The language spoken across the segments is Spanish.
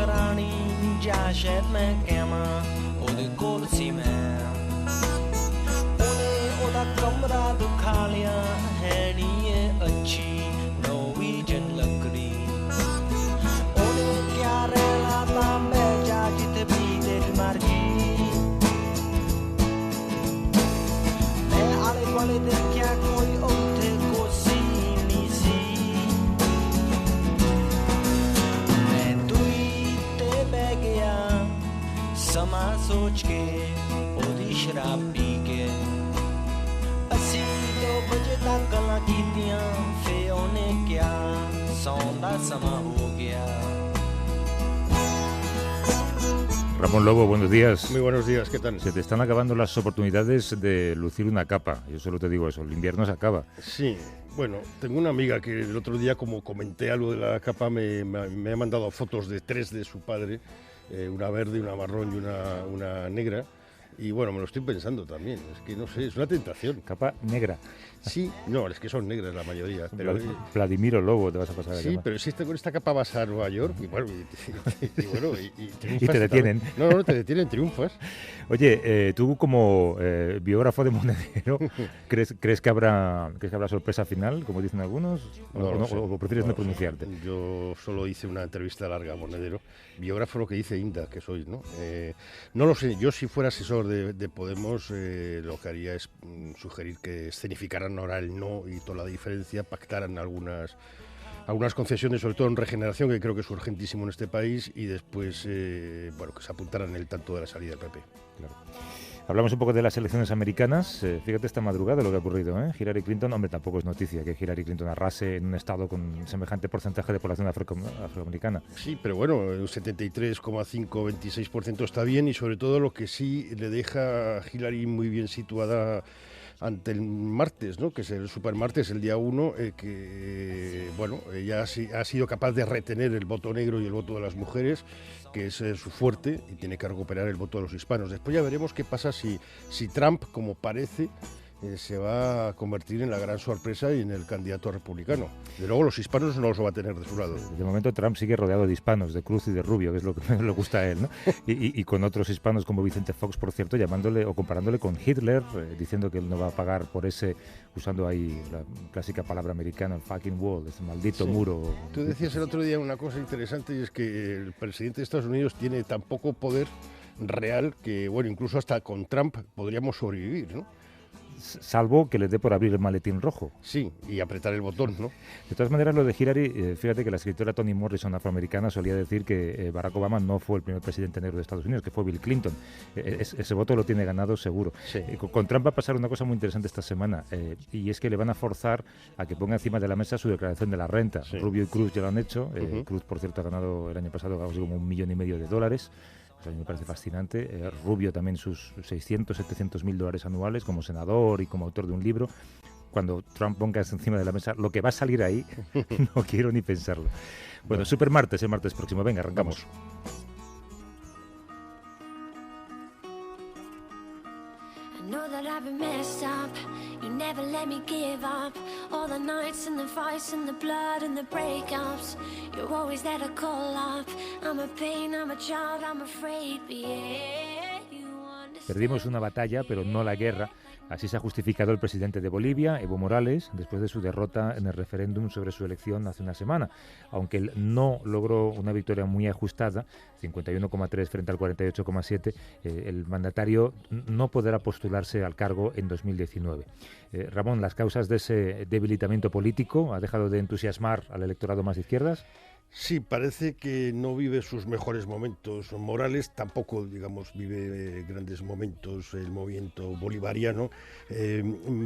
ਰਾਣੀ ਜਾਂ ਸ਼ਾਇਦ ਮੈਂ ਕਹਾਂ ਉਹਦੇ ਕੋਲ ਸੀ ਮੈਂ ਉਹਨੇ ਉਹਦਾ ਕਮਰਾ ਦਿਖਾ ਲਿਆ ਹੈ ਨੀ ਇਹ ਅੱਛੀ ਨੋਰਵੀਜਨ ਲੱਕੜੀ ਉਹਨੇ ਕਿਹਾ ਰਹਿਣਾ ਤਾਂ ਬਹਿ ਜਾ ਜਿੱਥੇ ਵੀ ਤੇਰੀ ਮਰਜ਼ੀ ਮੈਂ ਆਲੇ ਦੁਆਲੇ ਦੇਖਿਆ ਕੋਈ ਉੱਥੇ ਕੋਸੀ ਨਹੀਂ ਸੀ ਮੈਂ ਦੂਰੀ ਤੇ ਬਹਿ ਗਿਆ ਸਮਾਂ ਸੋਚ ਕੇ ਉਹਦੀ ਸ਼ਰਾਬ ਪੀ ਕੇ ਅਸੀਂ 2 ਵਜੇ ਤੱਕ ਗੱਲਾਂ ਕੀਤੀਆਂ ਫੇ ਉਹਨੇ ਕਿਹਾ ਸੌਣ ਦਾ ਸਮਾਂ ਹੋ ਗਿਆ Ramón Lobo, buenos días. Muy buenos días, ¿qué tal? Se te están acabando las oportunidades de lucir una capa. Yo solo te digo eso, el invierno se acaba. Sí, bueno, tengo una amiga que el otro día, como comenté algo de la capa, me ha mandado fotos de 3 de su padre, una verde, una marrón y una negra. Y bueno, me lo estoy pensando también, es que no sé, es una tentación. Capa negra. Sí, no, es que son negras la mayoría. Pero, Vladimiro Lobo te vas a pasar. Sí, pero si con esta capa vas a Nueva York y bueno, y triunfas. Y te detienen. No, te detienen, triunfas. Oye, tú como biógrafo de Monedero, ¿crees que habrá sorpresa final, como dicen algunos? ¿O prefieres no pronunciarte? Yo solo hice una entrevista larga a Monedero, biógrafo lo que dice Inda, que soy, ¿no? No lo sé, yo si fuera asesor de Podemos, lo que haría es sugerir que escenificaran ahora el no y toda la diferencia, pactaran algunas concesiones, sobre todo en regeneración, que creo que es urgentísimo en este país, y después, bueno, que se apuntaran el tanto de la salida del PP. Claro. Hablamos un poco de las elecciones americanas. Fíjate esta madrugada lo que ha ocurrido, ¿eh? Hillary Clinton, hombre, tampoco es noticia que Hillary Clinton arrase en un estado con semejante porcentaje de población afroamericana. Sí, pero bueno, un 73,5-26% está bien, y sobre todo lo que sí le deja a Hillary muy bien situada ante el martes, ¿no? Que es el supermartes, el día 1, que bueno, ella ha sido capaz de retener el voto negro y el voto de las mujeres, que es su fuerte, y tiene que recuperar el voto de los hispanos. Después ya veremos qué pasa si Trump, como parece, se va a convertir en la gran sorpresa y en el candidato republicano. De luego los hispanos no los va a tener de su lado. De momento Trump sigue rodeado de hispanos, de Cruz y de Rubio, que es lo que le gusta a él, ¿no? Y con otros hispanos como Vicente Fox, por cierto, llamándole o comparándole con Hitler, diciendo que él no va a pagar por ese, usando ahí la clásica palabra americana, fucking wall, ese maldito muro. Tú decías el otro día una cosa interesante, y es que el presidente de Estados Unidos tiene tan poco poder real que, bueno, incluso hasta con Trump podríamos sobrevivir, ¿no? Salvo que les dé por abrir el maletín rojo. Sí, y apretar el botón, ¿no? De todas maneras, lo de Hillary, fíjate que la escritora Toni Morrison, afroamericana, solía decir que Barack Obama no fue el primer presidente negro de Estados Unidos, que fue Bill Clinton. Ese voto lo tiene ganado seguro. Sí. Con Trump va a pasar una cosa muy interesante esta semana, y es que le van a forzar a que ponga encima de la mesa su declaración de la renta. Sí. Rubio y Cruz ya lo han hecho. Cruz, por cierto, ha ganado el año pasado algo así como $1,5 millones. A mí me parece fascinante. Rubio también sus $600-700 anuales como senador y como autor de un libro. Cuando Trump ponga encima de la mesa lo que va a salir ahí, no quiero ni pensarlo. Bueno, Supermartes el martes próximo. Venga, arrancamos. You never let me give up. All the nights and the fights and the blood and the breakups. You're always there to call up. I'm a pain, I'm a child, I'm afraid. But yeah, you understand. Perdimos una batalla, pero no la guerra. Así se ha justificado el presidente de Bolivia, Evo Morales, después de su derrota en el referéndum sobre su elección hace una semana. Aunque él no logró una victoria muy ajustada, 51,3 frente al 48,7, el mandatario no podrá postularse al cargo en 2019. Ramón, ¿las causas de ese debilitamiento político ha dejado de entusiasmar al electorado más de izquierdas? Sí, parece que no vive sus mejores momentos. Morales tampoco, digamos, vive grandes momentos, el movimiento bolivariano.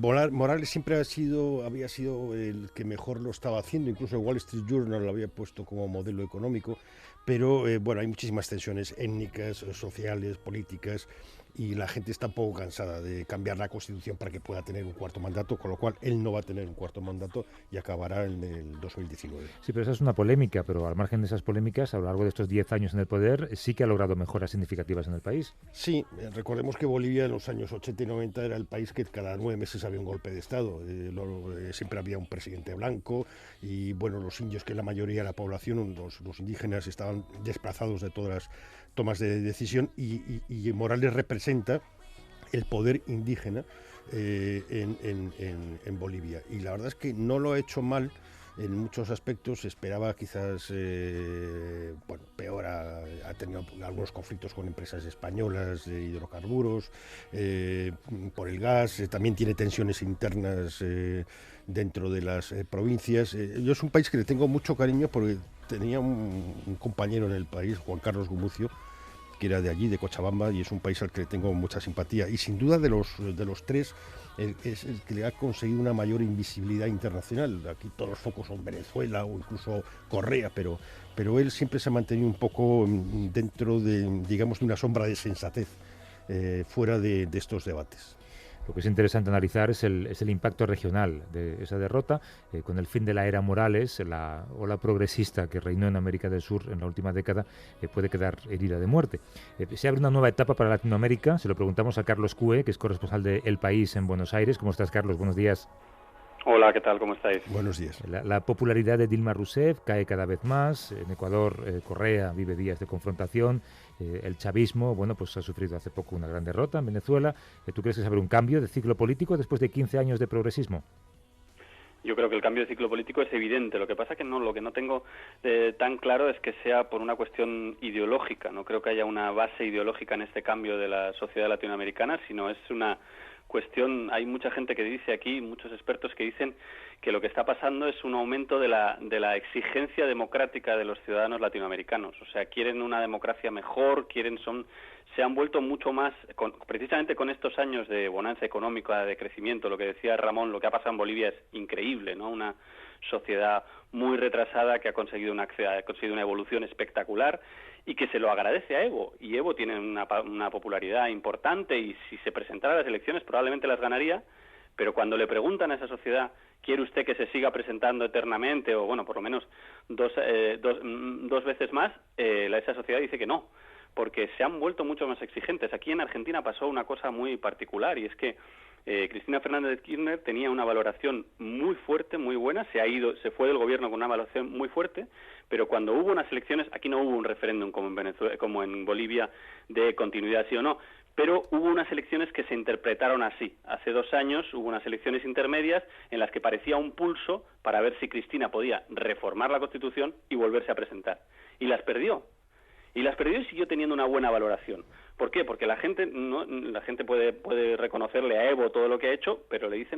Morales siempre había sido el que mejor lo estaba haciendo, incluso el Wall Street Journal lo había puesto como modelo económico, pero bueno, hay muchísimas tensiones étnicas, sociales, políticas. y la gente está un poco cansada de cambiar la Constitución para que pueda tener un cuarto mandato, con lo cual él no va a tener un cuarto mandato y acabará en el 2019. Sí, pero esa es una polémica, pero al margen de esas polémicas, a lo largo de estos 10 años en el poder, sí que ha logrado mejoras significativas en el país. Sí, recordemos que Bolivia en los años 80 y 90 era el país que cada 9 meses había un golpe de Estado. Siempre había un presidente blanco y, bueno, los indios, que la mayoría de la población, los indígenas, estaban desplazados de todas las tomas de decisión y Morales representa el poder indígena en Bolivia. Y la verdad es que no lo ha hecho mal en muchos aspectos. Esperaba quizás, peor, ha tenido algunos conflictos con empresas españolas de hidrocarburos, por el gas, también tiene tensiones internas dentro de las provincias. Yo es un país que le tengo mucho cariño porque tenía un compañero en el país, Juan Carlos Gumucio, que era de allí, de Cochabamba, y es un país al que le tengo mucha simpatía. Y sin duda de los tres, es el que le ha conseguido una mayor invisibilidad internacional. Aquí todos los focos son Venezuela o incluso Correa, pero él siempre se ha mantenido un poco dentro de, digamos, de una sombra de sensatez fuera de estos debates. Lo que es interesante analizar es el impacto regional de esa derrota. Con el fin de la era Morales, la ola progresista que reinó en América del Sur en la última década puede quedar herida de muerte. Se abre una nueva etapa para Latinoamérica. Se lo preguntamos a Carlos Cue, que es corresponsal de El País en Buenos Aires. ¿Cómo estás, Carlos? Buenos días. Hola, ¿qué tal? ¿Cómo estáis? Buenos días. La popularidad de Dilma Rousseff cae cada vez más. En Ecuador, Correa vive días de confrontación. El chavismo, bueno, pues ha sufrido hace poco una gran derrota en Venezuela. ¿Tú crees que se abre un cambio de ciclo político después de 15 años de progresismo? Yo creo que el cambio de ciclo político es evidente. Lo que pasa que lo que no tengo tan claro es que sea por una cuestión ideológica. No creo que haya una base ideológica en este cambio de la sociedad latinoamericana, sino es una cuestión. Hay mucha gente que dice aquí, muchos expertos que dicen que lo que está pasando es un aumento de la exigencia democrática de los ciudadanos latinoamericanos. O sea, quieren una democracia mejor, se han vuelto mucho más, precisamente con estos años de bonanza económica, de crecimiento. Lo que decía Ramón, lo que ha pasado en Bolivia es increíble, ¿no? Una sociedad muy retrasada que ha conseguido una evolución espectacular y que se lo agradece a Evo. Y Evo tiene una popularidad importante y si se presentara a las elecciones probablemente las ganaría, pero cuando le preguntan a esa sociedad, ¿quiere usted que se siga presentando eternamente o, bueno, por lo menos dos veces más? Esa sociedad dice que no, porque se han vuelto mucho más exigentes. Aquí en Argentina pasó una cosa muy particular y es que Cristina Fernández de Kirchner tenía una valoración muy fuerte, muy buena, se fue del gobierno con una valoración muy fuerte, pero cuando hubo unas elecciones, aquí no hubo un referéndum como en Venezuela, como en Bolivia, de continuidad sí o no, pero hubo unas elecciones que se interpretaron así. Hace 2 años hubo unas elecciones intermedias en las que parecía un pulso para ver si Cristina podía reformar la Constitución y volverse a presentar. Y las perdió. Y siguió teniendo una buena valoración. ¿Por qué? Porque la gente puede reconocerle a Evo todo lo que ha hecho, pero le dice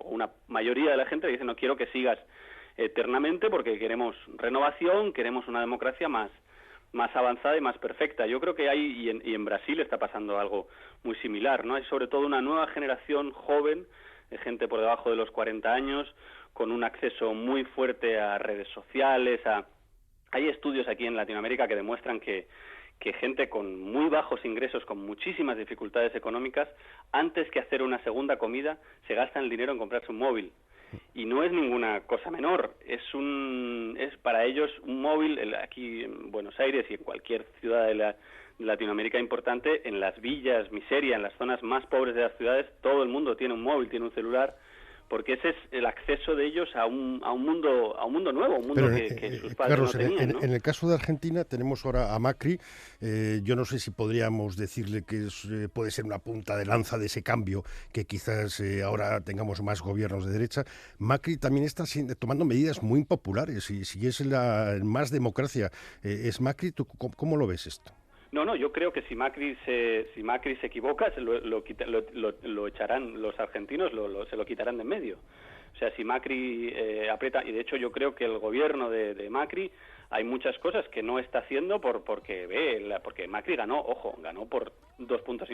una mayoría de la gente le dice no quiero que sigas eternamente porque queremos renovación, queremos una democracia más avanzada y más perfecta. Yo creo que hay, y en Brasil está pasando algo muy similar, ¿no? Hay sobre todo una nueva generación joven, de gente por debajo de los 40 años, con un acceso muy fuerte a redes sociales, Hay estudios aquí en Latinoamérica que demuestran que gente con muy bajos ingresos, con muchísimas dificultades económicas, antes que hacer una segunda comida, se gastan el dinero en comprarse un móvil. Y no es ninguna cosa menor, es para ellos un móvil, aquí en Buenos Aires y en cualquier ciudad de Latinoamérica importante, en las villas, miseria, en las zonas más pobres de las ciudades, todo el mundo tiene un móvil, tiene un celular, porque ese es el acceso de ellos a un mundo nuevo, un mundo que sus padres Carlos, no tenían, ¿no? En el caso de Argentina tenemos ahora a Macri. Yo no sé si podríamos decirle que puede ser una punta de lanza de ese cambio, que quizás ahora tengamos más gobiernos de derecha. Macri también está tomando medidas muy impopulares y si es más democracia es Macri. ¿Tú cómo lo ves esto? No, yo creo que si Macri se equivoca, lo echarán los argentinos, se lo quitarán de en medio. O sea, si Macri aprieta, y de hecho yo creo que el gobierno de Macri hay muchas cosas que no está haciendo porque Macri ganó por 2,5 puntos.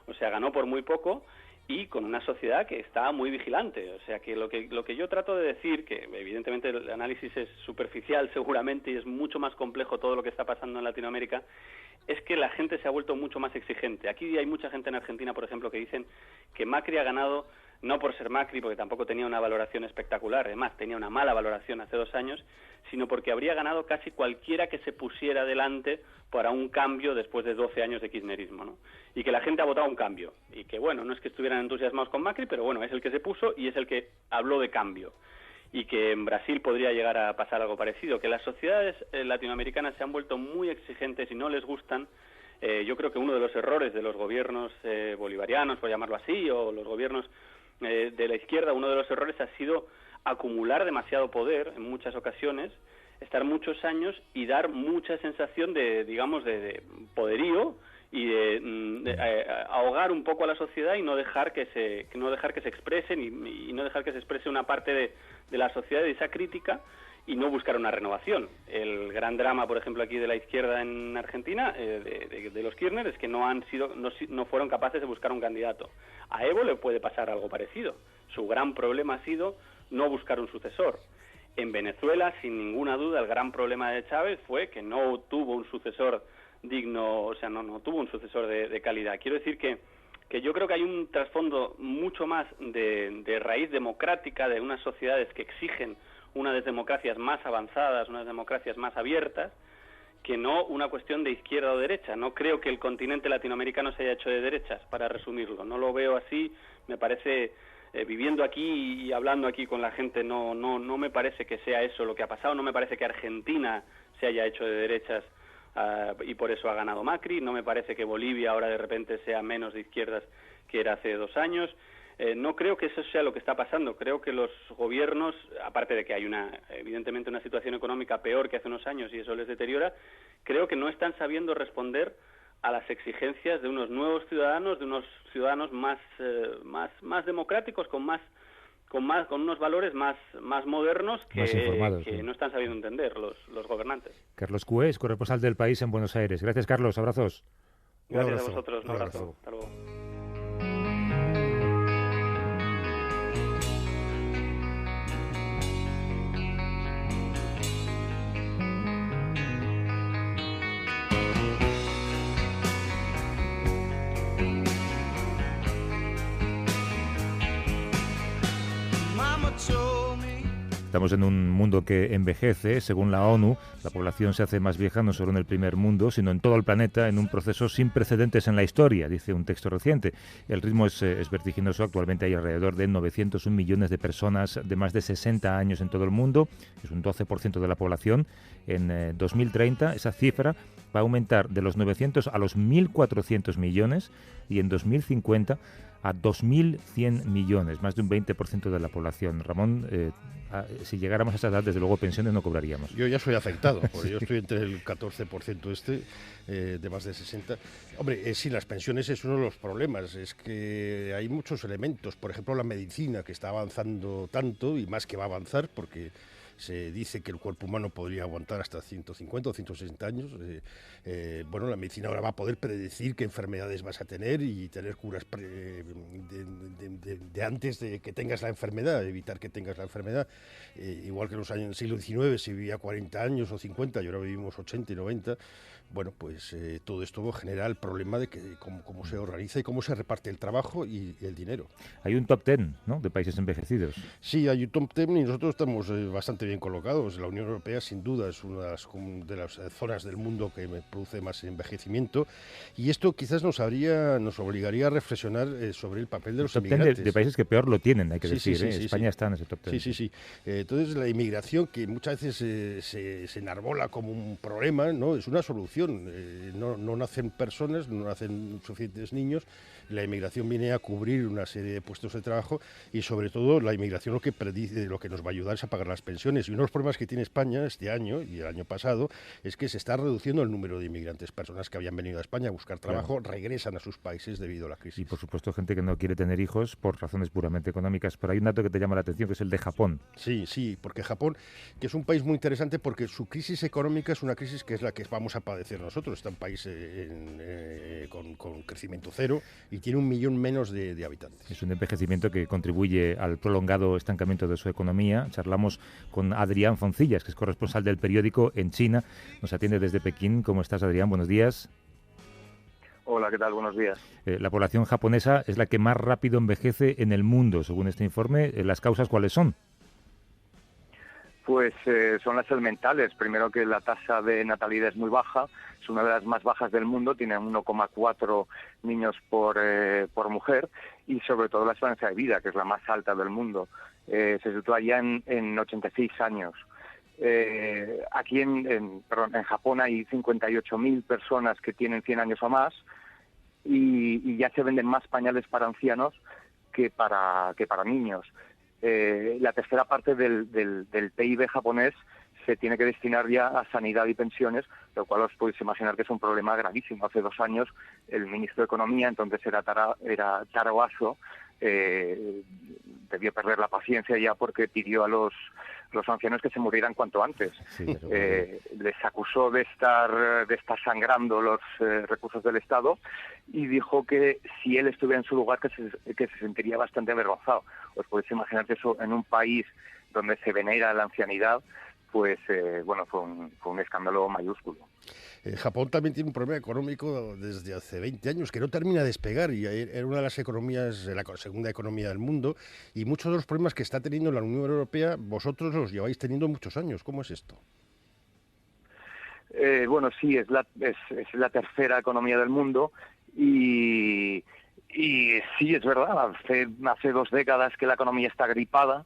O sea, ganó por muy poco y con una sociedad que está muy vigilante. O sea, que lo que yo trato de decir, que evidentemente el análisis es superficial seguramente y es mucho más complejo todo lo que está pasando en Latinoamérica, es que la gente se ha vuelto mucho más exigente. Aquí hay mucha gente en Argentina, por ejemplo, que dicen que Macri ha ganado no por ser Macri, porque tampoco tenía una valoración espectacular, además tenía una mala valoración hace 2 años, sino porque habría ganado casi cualquiera que se pusiera delante para un cambio después de 12 años de kirchnerismo, ¿no? Y que la gente ha votado un cambio, y que bueno, no es que estuvieran entusiasmados con Macri, pero bueno, es el que se puso y es el que habló de cambio. Y que en Brasil podría llegar a pasar algo parecido, que las sociedades latinoamericanas se han vuelto muy exigentes y no les gustan. Yo creo que uno de los errores de los gobiernos bolivarianos, por llamarlo así, o los gobiernos de la izquierda, uno de los errores ha sido acumular demasiado poder en muchas ocasiones, estar muchos años y dar mucha sensación de, digamos, de poderío y de ahogar un poco a la sociedad y no dejar que se expresen y no dejar que se exprese una parte de la sociedad de esa crítica y no buscar una renovación. El gran drama, por ejemplo, aquí de la izquierda en Argentina, de los Kirchner, es que no fueron capaces de buscar un candidato. A Evo le puede pasar algo parecido. Su gran problema ha sido no buscar un sucesor. En Venezuela, sin ninguna duda, el gran problema de Chávez fue que no tuvo un sucesor digno, o sea, no tuvo un sucesor de calidad. Quiero decir que yo creo que hay un trasfondo mucho más de raíz democrática, de unas sociedades que exigen unas democracias más avanzadas, unas democracias más abiertas, que no una cuestión de izquierda o derecha. No creo que el continente latinoamericano se haya hecho de derechas, para resumirlo. No lo veo así. Me parece, viviendo aquí y hablando aquí con la gente, no me parece que sea eso lo que ha pasado. No me parece que Argentina se haya hecho de derechas y por eso ha ganado Macri. No me parece que Bolivia ahora de repente sea menos de izquierdas que era hace 2 años. No creo que eso sea lo que está pasando. Creo que los gobiernos, aparte de que hay evidentemente una situación económica peor que hace unos años y eso les deteriora, creo que no están sabiendo responder a las exigencias de unos nuevos ciudadanos, de unos ciudadanos más democráticos, con unos valores más modernos que no están sabiendo entender los gobernantes. Carlos Cués, corresponsal del País en Buenos Aires. Gracias, Carlos. Abrazos. Gracias a vosotros. Un abrazo. Hasta luego. Estamos en un mundo que envejece. Según la ONU, la población se hace más vieja no solo en el primer mundo, sino en todo el planeta, en un proceso sin precedentes en la historia, dice un texto reciente. El ritmo es vertiginoso. Actualmente hay alrededor de 901 millones de personas de más de 60 años en todo el mundo. Es un 12% de la población. En 2030 esa cifra va a aumentar de los 900 a los 1.400 millones y en 2050 a 2.100 millones, más de un 20% de la población. Ramón, si llegáramos a esa edad, desde luego pensiones no cobraríamos. Yo ya soy afectado, porque yo estoy entre el 14% de más de 60. Hombre, sí, las pensiones es uno de los problemas, es que hay muchos elementos, por ejemplo la medicina, que está avanzando tanto y más que va a avanzar, porque se dice que el cuerpo humano podría aguantar hasta 150 o 160 años. Bueno, la medicina ahora va a poder predecir qué enfermedades vas a tener y tener curas de antes de que tengas la enfermedad, evitar que tengas la enfermedad. Igual que en los años del siglo XIX se vivía 40 años o 50 y ahora vivimos 80 y 90. Bueno, pues todo esto genera el problema de que cómo se organiza y cómo se reparte el trabajo y el dinero. Hay un top 10, ¿no?, de países envejecidos. Sí, hay un top 10 y nosotros estamos bastante bien colocados. La Unión Europea, sin duda, es una de las zonas del mundo que produce más envejecimiento, y esto quizás nos obligaría a reflexionar sobre el papel de los inmigrantes. De países que peor lo tienen, hay que Sí, decir. sí, sí, España sí. está en ese top 10. Sí. Entonces, la inmigración, que muchas veces se enarbola como un problema, no es una solución. No nacen personas, no nacen suficientes niños. La inmigración viene a cubrir una serie de puestos de trabajo y, sobre todo, la inmigración lo que nos va a ayudar es a pagar las pensiones. Y uno de los problemas que tiene España este año y el año pasado es que se está reduciendo el número de inmigrantes. Personas que habían venido a España a buscar trabajo regresan a sus países debido a la crisis. Y, por supuesto, gente que no quiere tener hijos por razones puramente económicas. Pero hay un dato que te llama la atención, que es el de Japón. Sí, porque Japón, que es un país muy interesante porque su crisis económica es una crisis que es la que vamos a padecer hacer nosotros. Está un país con crecimiento cero y tiene 1 millón menos de habitantes. Es un envejecimiento que contribuye al prolongado estancamiento de su economía. Charlamos con Adrián Foncillas, que es corresponsal del periódico en China. Nos atiende desde Pekín. ¿Cómo estás, Adrián? Buenos días. Hola, ¿qué tal? Buenos días. La población japonesa es la que más rápido envejece en el mundo, según este informe. ¿Las causas cuáles son? Pues son las elementales. Primero, que la tasa de natalidad es muy baja, es una de las más bajas del mundo, tiene 1,4 niños por mujer, y sobre todo la esperanza de vida, que es la más alta del mundo. Se sitúa ya en 86 años. Aquí en Japón hay 58.000 personas que tienen 100 años o más, y ya se venden más pañales para ancianos que para niños. La tercera parte del PIB japonés se tiene que destinar ya a sanidad y pensiones, lo cual os podéis imaginar que es un problema gravísimo. Hace 2 años el ministro de Economía, entonces era Taro Aso, debió perder la paciencia ya, porque pidió a los ancianos que se murieran cuanto antes. Sí, Les acusó de estar sangrando los recursos del Estado, y dijo que si él estuviera en su lugar que se sentiría bastante avergonzado. Os podéis imaginar que eso, en un país donde se venera la ancianidad, pues fue un escándalo mayúsculo. Japón también tiene un problema económico desde hace 20 años que no termina de despegar, y era una de las economías, la segunda economía del mundo, y muchos de los problemas que está teniendo la Unión Europea vosotros los lleváis teniendo muchos años. ¿Cómo es esto? Sí, es la tercera economía del mundo, y sí, es verdad, hace 2 décadas que la economía está gripada.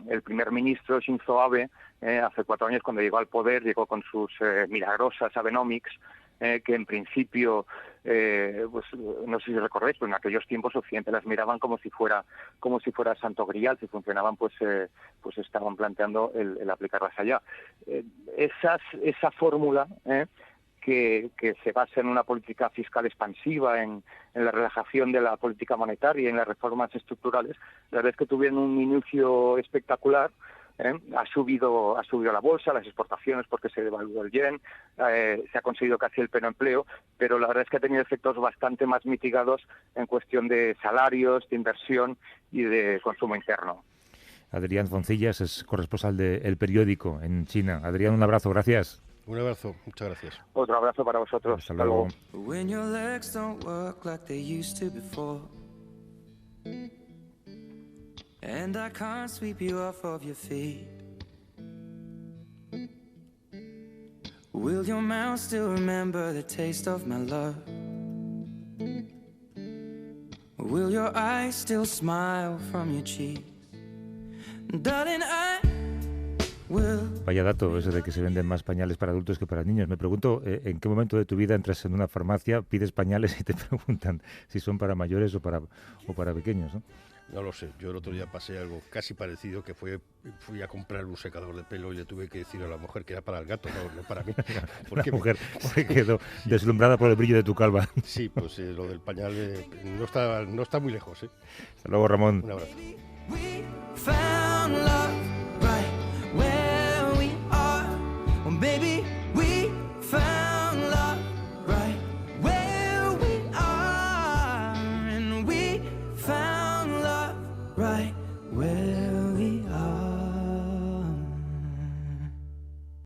El primer ministro Shinzo Abe, hace 4 años, cuando llegó al poder, llegó con sus milagrosas Abenomics, que en principio, pues no sé si recordáis, pero en aquellos tiempos Occidente las miraban como si fuera Santo Grial. Si funcionaban, pues estaban planteando el aplicarlas allá. Esa fórmula, que se basa en una política fiscal expansiva, en la relajación de la política monetaria y en las reformas estructurales, la verdad es que tuvieron un inicio espectacular. Ha subido la bolsa, las exportaciones, porque se devaluó el yen, se ha conseguido casi el pleno empleo, pero la verdad es que ha tenido efectos bastante más mitigados en cuestión de salarios, de inversión y de consumo interno. Adrián Foncillas es corresponsal de El Periódico en China. Adrián, un abrazo, gracias. Un abrazo, muchas gracias. Otro abrazo para vosotros. Hasta luego. When your legs don't work like they used to before, and I can't sweep you off of your feet, will your mouth still remember the taste of my love? Will your eyes still smile from your cheeks? Darling, Vaya dato ese de que se venden más pañales para adultos que para niños. Me pregunto, ¿en qué momento de tu vida entras en una farmacia, pides pañales y te preguntan si son para mayores o para pequeños, ¿no? No lo sé. Yo el otro día pasé algo casi parecido, que fui a comprar un secador de pelo y le tuve que decir a la mujer que era para el gato, no para mí. La mujer se quedó deslumbrada por el brillo de tu calva. Sí, pues lo del pañal no está muy lejos. Hasta luego, Ramón. Un abrazo. we found love.